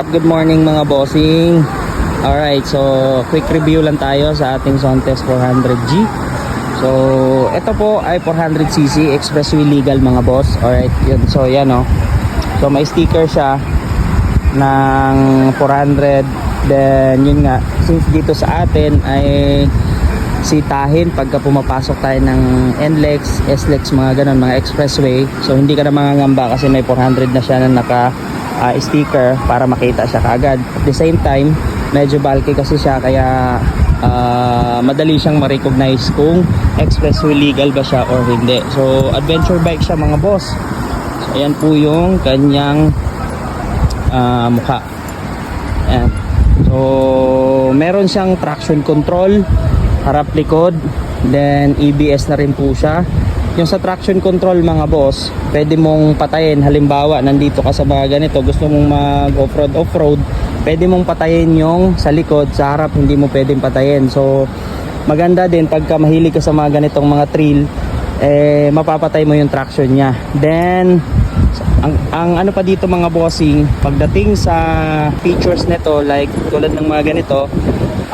Good morning mga bossing. Alright, so quick review lang tayo sa ating Zontes 400G. So ito po ay 400cc expressway legal mga boss. Alright, yun. So yan o. So may sticker siya ng 400. Then yun nga, since dito sa atin ay sitahin pagka pumapasok tayo ng NLEX, SLEX, mga ganun, mga expressway. So hindi ka na mangangamba kasi may 400 na siya na naka sticker para makita siya kaagad. At the same time, medyo bulky kasi siya kaya madali siyang ma-recognize kung expressway legal ba siya or hindi. So adventure bike siya mga boss. So ayan po yung kanyang mukha. Ayan. So meron siyang traction control, harap likod, then ABS na rin po siya. Yung sa traction control mga boss, pwede mong patayin. Halimbawa, nandito ka sa mga ganito, gusto mong mag off-road, pwede mong patayin yung sa likod, sa harap hindi mo pwedeng patayin. So maganda din pagka mahilig ka sa mga ganitong mga trail, mapapatay mo yung traction niya. Then ang ano pa dito mga bossing, pagdating sa features nito, like tulad ng mga ganito,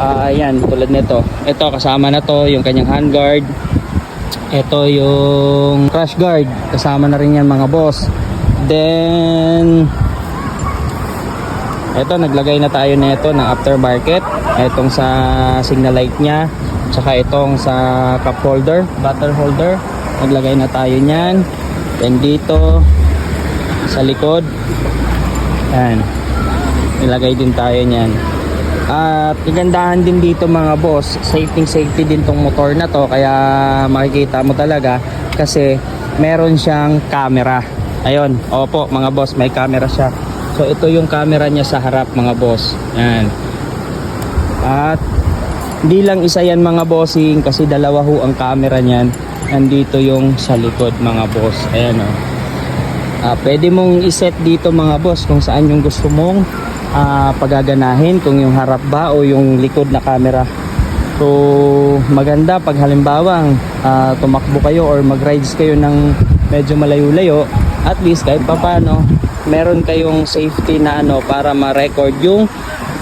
ayan, tulad nito, ito kasama na to yung kanyang handguard. Ito yung crash guard, kasama na rin yan mga boss. Then ito, naglagay na tayo nito ng aftermarket. Itong sa signal light nya, tsaka itong sa cup holder, bottle holder, naglagay na tayo nyan. Then dito sa likod, yan, nilagay din tayo nyan. At igandahan din dito mga boss, safety din tong motor na to, kaya makikita mo talaga kasi meron siyang camera. Ayun, opo mga boss, may camera siya. So ito yung camera niya sa harap mga boss. Yan. At hindi lang isa yan mga bossing, kasi dalawa ho ang camera niyan. Nandito yung sa likod mga boss. Ayan o. Pwede mong iset dito mga boss kung saan yung gusto mong pagaganahin, kung yung harap ba o yung likod na camera. So maganda pag halimbawa tumakbo kayo or mag-rides kayo ng medyo malayo-layo, at least kahit papano meron kayong safety na ano para ma-record yung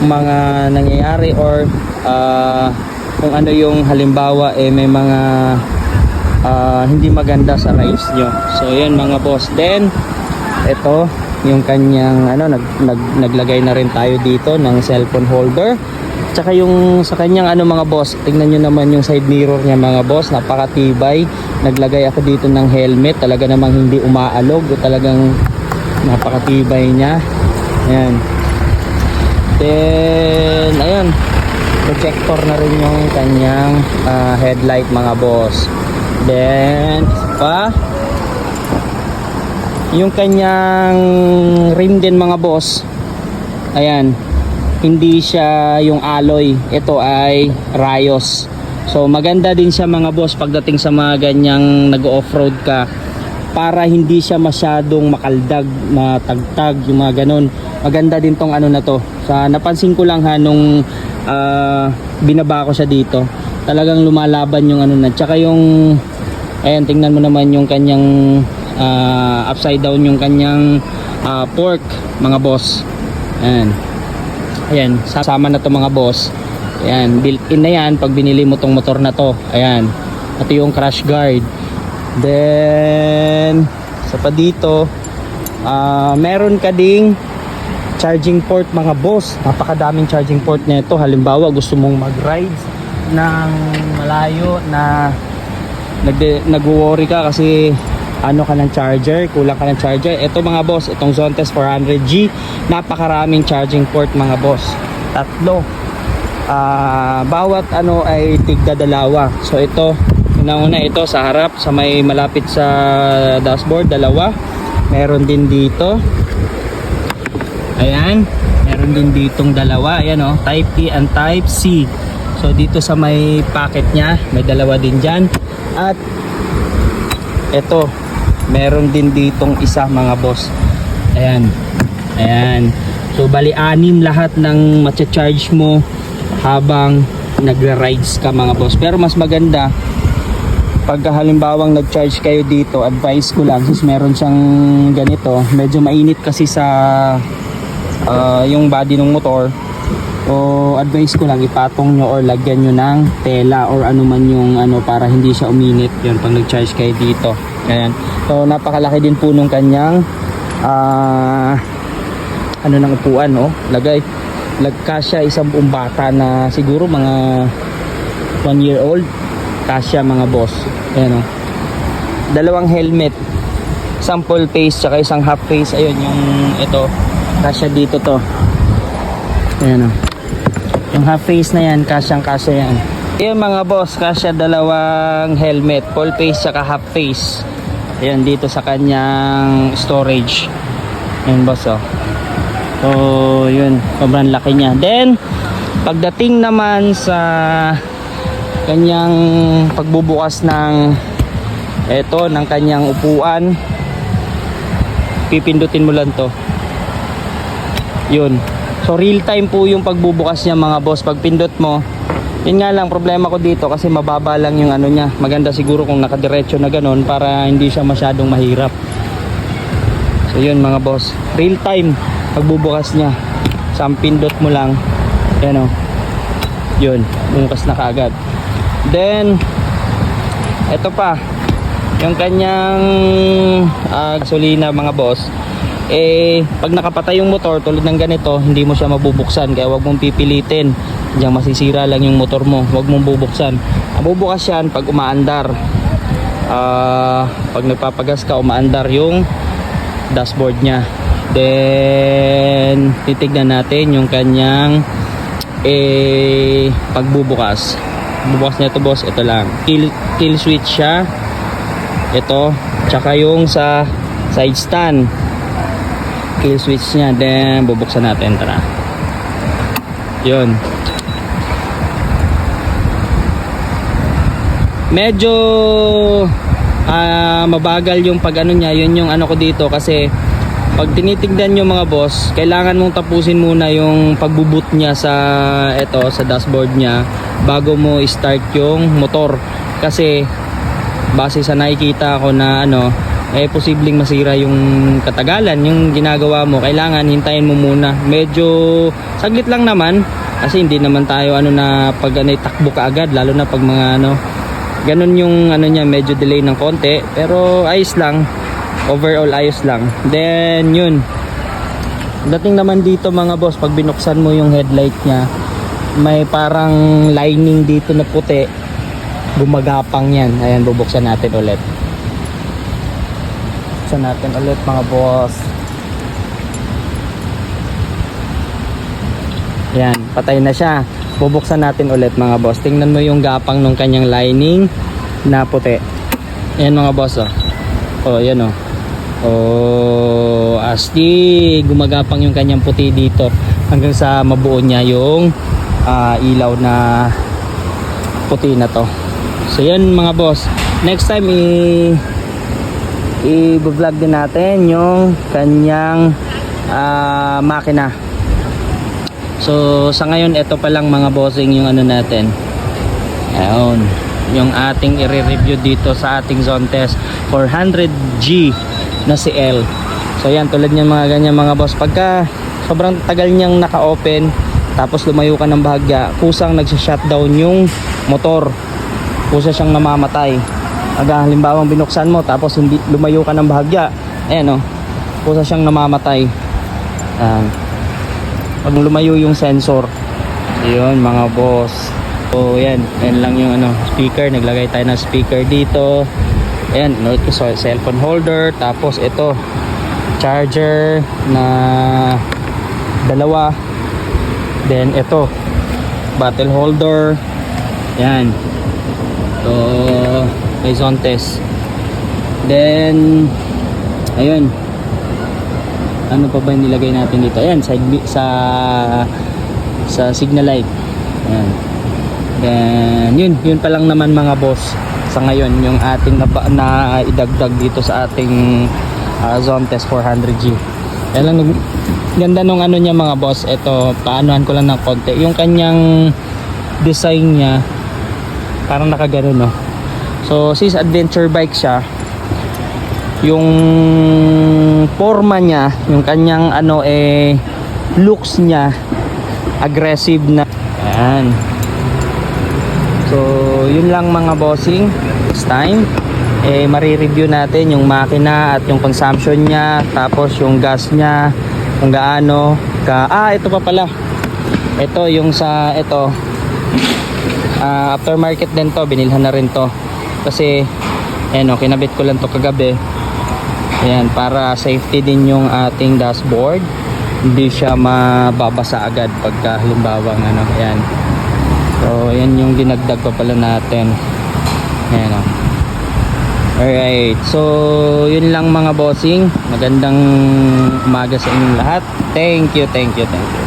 mga nangyayari or kung ano yung halimbawa may mga hindi maganda sa rides nyo. So yan mga boss. Then ito yung kanyang naglagay na rin tayo dito ng cellphone holder. Tsaka yung sa kanyang mga boss, tingnan nyo naman yung side mirror niya mga boss, napakatibay. Naglagay ako dito ng helmet, talaga namang hindi umaalog, talagang napakatibay niya. Ayan. Then ayan, projector na rin yung kanyang headlight mga boss. Then pa yung kanyang rim din mga boss, ayan, hindi siya yung alloy, ito ay Rayos. So maganda din siya mga boss pagdating sa mga ganyang nag-off-road ka, para hindi siya masyadong makaldag, matagtag, yung mga ganon. Maganda din tong na to. Sa napansin ko lang nung binaba ko siya dito, talagang lumalaban yung na. Tsaka yung ayan, tingnan mo naman yung kanyang upside down yung kanyang fork mga boss. Ayan, sama na to mga boss. Ayan, built in na yan pag binili mo tong motor na to. Ayan, ito yung crash guard. Then sa pa dito, meron ka ding charging port mga boss. Napakadaming charging port nito. Halimbawa gusto mong mag-ride ng malayo na nag-worry ka kasi ka ng charger, kulang ka ng charger. Ito mga boss, itong Zontes 400G, napakaraming charging port mga boss. 3. Bawat ay tigda dalawa. So ito, una ito sa harap, sa may malapit sa dashboard, 2. Meron din dito. Ayan, meron din ditong 2. Ayan Type A and Type C. So dito sa may pocket nya, may 2 din dyan. At ito, meron din ditong isa mga boss. Ayan. Ayan. So bali 6 lahat ng matcha-charge mo habang nagra-rides ka mga boss. Pero mas maganda pagka halimbawang nag-charge kayo dito, advice ko lang, since meron siyang ganito, medyo mainit kasi sa yung body ng motor, o advice ko lang ipatong nyo or lagyan nyo ng tela or ano man yung ano para hindi siya uminit yun pag nag-charge kayo dito. Ayan. So napakalaki din po nung kanyang ano ng upuan, no? Kasya isang buong bata na siguro mga 1 year old. Kasya mga boss. Ayan, no? Dalawang helmet, isang full face tsaka isang half face. Ayun yung ito, kasya dito to. Ayan, no? Yung half face na yan, kasyang kasya yan. Ayan mga boss, kasya dalawang helmet, full face tsaka half face. Ayan dito sa kanyang storage. Ayan boss, oh. So yun, sobrang laki niya. Then pagdating naman sa kanyang pagbubukas ng ng kanyang upuan, pipindutin mo lang to. Yun. So real time po yung pagbubukas niya mga boss. Pag pindot mo, yun nga lang problema ko dito kasi mababa lang yung ano niya. Maganda siguro kung nakadiretso na ganun para hindi siya masyadong mahirap. So yun mga boss, real time pagbubukas niya. Sa pindot mo lang, yan o, yun, bumukas na kaagad. Then eto pa yung kanyang gasolina mga boss. Pag nakapatay yung motor tulad ng ganito, hindi mo siya mabubuksan, kaya wag mong pipilitin. Diyan masisira lang yung motor mo, wag mong bubuksan. Ang bubukas yan pag umaandar. Pag nagpapagas ka, umaandar yung dashboard niya. Then titignan natin yung kanyang pagbubukas. Bubukas niya to boss, ito lang. Kill switch siya. Ito, tsaka yung sa side stand. Kill switch niya. Then bubuksan natin, tara. Yun. Medyo mabagal yung pag ano niya. Yun yung ano ko dito kasi pag tinitignan nyo mga boss, kailangan mong tapusin muna yung pagbuboot niya sa sa dashboard niya bago mo i-start yung motor. Kasi base sa nakikita ko na posibleng masira yung katagalan yung ginagawa mo. Kailangan hintayin mo muna. Medyo saglit lang naman kasi hindi naman tayo na pag takbo ka agad, lalo na pag mga ganun yung niya, medyo delay ng konti, pero ayos lang. Overall ayos lang. Then yun, dating naman dito mga boss, pag binuksan mo yung headlight nya, may parang lining dito na puti, gumagapang yan. Ayan, bubuksan natin ulit. Buksan natin ulit mga boss. Ayan, patay na siya. Bubuksan natin ulit mga boss. Tingnan mo yung gapang ng kanyang lining na puti. Ayan mga boss, oh. Oh, yan oh. Oh, asti, gumagapang yung kanyang puti dito hanggang sa mabuo niya yung ilaw na puti na to. So yan mga boss, next time i-vlog din natin yung kanyang makina. So sa ngayon ito pa lang mga bossing yung natin. Ayun, yung ating i-review dito sa ating zone test 400G na si L. So yan, tulad niyan mga ganyan mga boss, pagka sobrang tagal niyang naka-open tapos lumayo ka ng bahagya, kusang nagsha-shutdown yung motor, kusa siyang namamatay. Halimbawa binuksan mo tapos hindi lumayo ka ng bahagya, ayan kusa siyang namamatay. Pag lumayo yung sensor, yun mga boss. So yan lang yung speaker. Naglagay tayo ng speaker dito. Ayan, cellphone holder. Tapos ito, charger na dalawa. Then ito, bottle holder. Yan. So may zone test. Then ayun, ano pa ba yung nilagay natin dito? Ayan, sa signal light. Ayan. Then yun pa lang naman mga boss sa ngayon yung ating na idagdag dito sa ating zone test 400G. Kaya lang ganda nung niya mga boss. Ito, paanohan ko lang ng konti yung kanyang design niya, parang nakagano So since adventure bike siya, yung forma niya, yung kanyang looks niya aggressive na. Ayan. So yun lang mga bossing. Next time mari-review natin yung makina at yung consumption niya, tapos yung gas niya kung gaano ito pa pala, ito yung sa ito aftermarket din to, binilhan na rin to kasi kinabit ko lang to kagabi. Ayan, para safety din yung ating dashboard, hindi siya mababasa agad pagka halimbawa ayan. So ayan yung dinagdag pa pala natin. Ayan alright, so yun lang mga bossing. Magandang umaga sa inyong lahat. Thank you.